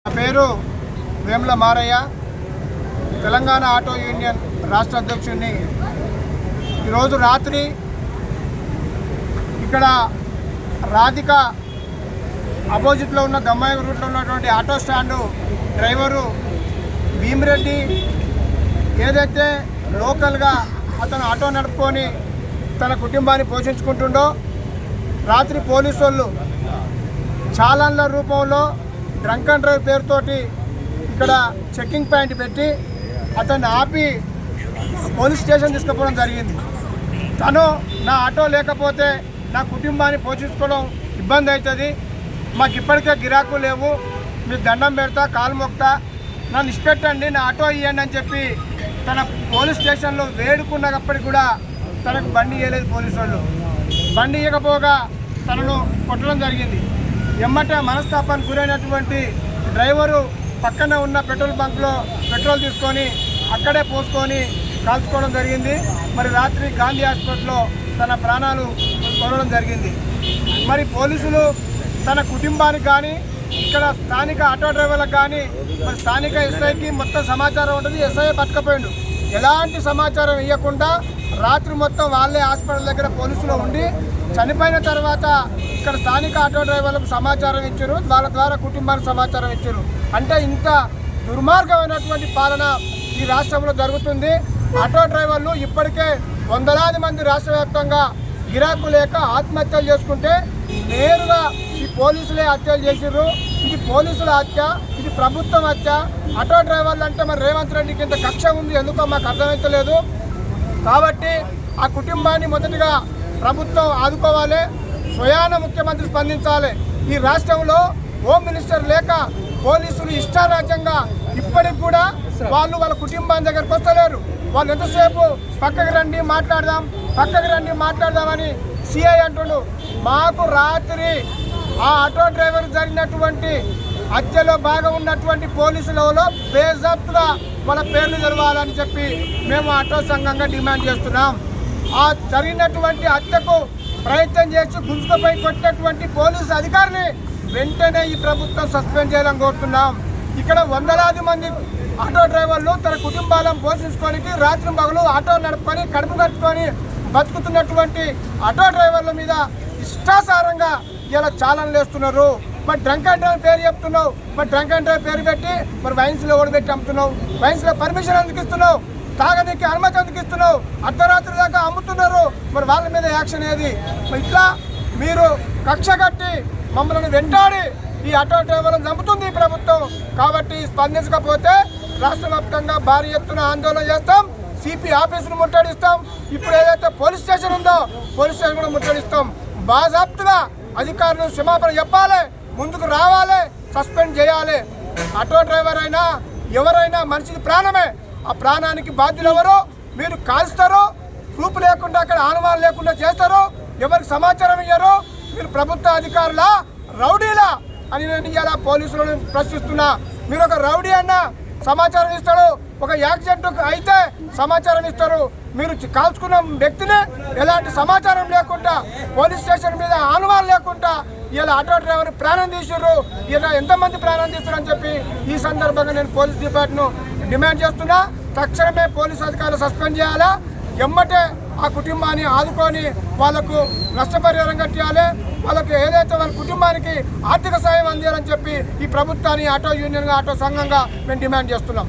నా పేరు Vemula Maraiah, Telangana auto union రాష్ట్ర అధ్యక్షుడిని. ఈరోజు రాత్రి ఇక్కడ రాధిక అపోజిట్లో ఉన్న దమ్మాయి రూట్లో ఉన్నటువంటి ఆటో స్టాండు డ్రైవరు భీమిరెడ్డి ఏదైతే లోకల్గా అతను ఆటో నడుపుకొని తన కుటుంబాన్ని పోషించుకుంటుండో, రాత్రి పోలీసు వాళ్ళు చాలాన్ల రూపంలో డ్రంక్ అండ్ డ్రైవ్ పేరుతోటి ఇక్కడ చెక్కింగ్ పాయింట్ పెట్టి అతన్ని ఆపి పోలీస్ స్టేషన్ తీసుకుపోవడం జరిగింది. తను నా ఆటో లేకపోతే నా కుటుంబాన్ని పోషించుకోవడం ఇబ్బంది అవుతుంది, మాకు ఇప్పటికే గిరాకు లేవు, మీకు దండం పెడతా, కాలు మొక్తా, నన్ను ఇష్టపెట్టండి, నా ఆటో ఇవ్వండి అని చెప్పి తన పోలీస్ స్టేషన్లో వేడుకున్నప్పటికీ కూడా తనకు బండి ఇవ్వలేదు. పోలీసు వాళ్ళు బండి ఇవ్వకపోగా తనను కొట్టడం జరిగింది. ఎమ్మటే మనస్తాపానికి గురైనటువంటి డ్రైవరు పక్కన ఉన్న పెట్రోల్ బంక్లో పెట్రోల్ తీసుకొని అక్కడే పోసుకొని కాల్చుకోవడం జరిగింది. మరి రాత్రి గాంధీ హాస్పిటల్లో తన ప్రాణాలు కోరడం జరిగింది. మరి పోలీసులు తన కుటుంబానికి కానీ ఇక్కడ స్థానిక ఆటో డ్రైవర్లకు కానీ మరి స్థానిక ఎస్ఐకి మొత్తం సమాచారం ఉంటుంది. ఎస్ఐ పట్టుకపోయిండు, ఎలాంటి సమాచారం ఇవ్వకుండా రాత్రి మొత్తం వాళ్ళే హాస్పిటల్ దగ్గర పోలీసులు ఉండి చనిపోయిన తర్వాత ఇక్కడ స్థానిక ఆటో డ్రైవర్లకు సమాచారం ఇచ్చారు, వాళ్ళ ద్వారా కుటుంబానికి సమాచారం ఇచ్చారు. అంటే ఇంత దుర్మార్గమైనటువంటి పాలన ఈ రాష్ట్రంలో జరుగుతుంది. ఆటో డ్రైవర్లు ఇప్పటికే వందలాది మంది రాష్ట్ర వ్యాప్తంగా గిరాకు లేక ఆత్మహత్యలు చేసుకుంటే నేరుగా ఈ పోలీసులే హత్యలు చేసిర్రు. ఇది పోలీసుల హత్య, ఇది ప్రభుత్వం హత్య. ఆటో డ్రైవర్లు అంటే మరి రేవంత్ రెడ్డికి ఇంత కక్ష ఉంది, ఎందుకో మాకు అర్థమవుతలేదు. కాబట్టి ఆ కుటుంబాన్ని మొదటిగా ప్రభుత్వం ఆదుకోవాలి, స్వయాన ముఖ్యమంత్రి స్పందించాలి. ఈ రాష్ట్రంలో హోమ్ మినిస్టర్ లేక పోలీసులు ఇష్టారాజ్యంగా ఇప్పటికి కూడా వాళ్ళ కుటుంబాన్ని దగ్గరకు వస్తలేరు. వాళ్ళు ఎంతసేపు పక్కకి రండి మాట్లాడదాం, పక్కకి రండి మాట్లాడదామని సిఐ అంటుండు. మాకు రాత్రి ఆ ఆటో డ్రైవర్ జరిగినటువంటి హత్యలో భాగం ఉన్నటువంటి పోలీసులలో బేజాబ్తుగా వాళ్ళ పేర్లు తెలవాలని చెప్పి మేము ఆటో సంఘంగా డిమాండ్ చేస్తున్నాం. ఆ జరిగినటువంటి హత్యకు ప్రయత్నం చేసి గుంజుకుపై కొట్టినటువంటి పోలీసు అధికారిని వెంటనే ఈ ప్రభుత్వం సస్పెండ్ చేయాలని కోరుతున్నాం. ఇక్కడ వందలాది మంది ఆటో డ్రైవర్లు తన కుటుంబాలను పోషించుకోనికి రాత్రి పగలు ఆటో నడుపుకొని కడుపు కట్టుకొని బతుకుతున్నటువంటి ఆటో డ్రైవర్ల మీద ఇష్టాసారంగా ఇలా చాలనలు వేస్తున్నారు. మరి డ్రంక్ అండ్ డ్రైవ్ పేరు చెప్తున్నావు, మరి డ్రంక్ అండ్ డ్రైవ్ పేరు పెట్టి మరి వైన్స్లో ఓడబెట్టి అమ్ముతున్నావు, వైన్స్లో పర్మిషన్ ఎందుకు ఇస్తున్నావు, తాగనీకి అనుమతి ఎందుకు ఇస్తున్నావు, అర్ధరాత్రి దాకా అమ్ముతున్నారు, మరి వాళ్ళ మీద యాక్షన్ ఏది? ఇట్లా మీరు కక్ష కట్టి మమ్మల్ని వెంటాడి ఈ ఆటో డ్రైవర్లను చంపుతుంది ఈ ప్రభుత్వం. కాబట్టి స్పందించకపోతే రాష్ట్ర వ్యాప్తంగా భారీ ఎత్తున ఆందోళన చేస్తాం, సిపి ఆఫీసును ముట్టడిస్తాం. ఇప్పుడు ఏదైతే పోలీస్ స్టేషన్ ఉందో పోలీస్ స్టేషన్ కూడా ముట్టడిస్తాం. బాజాప్తుగా అధికారులు క్షమాపణ చెప్పాలి, ముందుకు రావాలి, సస్పెండ్ చేయాలి. ఆటో డ్రైవర్ అయినా ఎవరైనా మనిషికి ప్రాణమే, ఆ ప్రాణానికి బాధ్యులు ఎవరో మీరు కాల్స్తారో, ప్రూఫ్ లేకుండా అక్కడ ఆనవాళ్ళు లేకుండా చేస్తారో, ఎవరికి సమాచారం ఇయ్యారో, మీరు ప్రభుత్వ అధికారుల రౌడీలా అని నేను ఇలా పోలీసులను ప్రశ్నిస్తున్నా. మీరు ఒక రౌడీ అన్నా సమాచారం ఇస్తాడు, ఒక యాక్సిడెంట్ అయితే సమాచారం ఇస్తారు. మీరు కాల్చుకున్న వ్యక్తిని ఎలాంటి సమాచారం లేకుండా పోలీస్ స్టేషన్ మీద ఆనవాళ్ళు లేకుండా ఇలా ఆటో డ్రైవర్ ప్రాణం తీసారు. ఇలా ఎంతమంది ప్రాణం తీస్తారని చెప్పి ఈ సందర్భంగా నేను పోలీస్ డిపార్ట్మెంట్ డిమాండ్ చేస్తున్నా. తక్షణమే పోలీసు అధికారులు సస్పెండ్ చేయాలా, ఎమ్మటే ఆ కుటుంబాన్ని ఆదుకొని వాళ్ళకు నష్టపరిహారం కట్టాలి, వాళ్ళకి ఏదైతే వాళ్ళ కుటుంబానికి ఆర్థిక సాయం అందించాలని చెప్పి ఈ ప్రభుత్వాన్ని ఆటో యూనియన్గా ఆటో సంఘంగా మేము డిమాండ్ చేస్తున్నాం.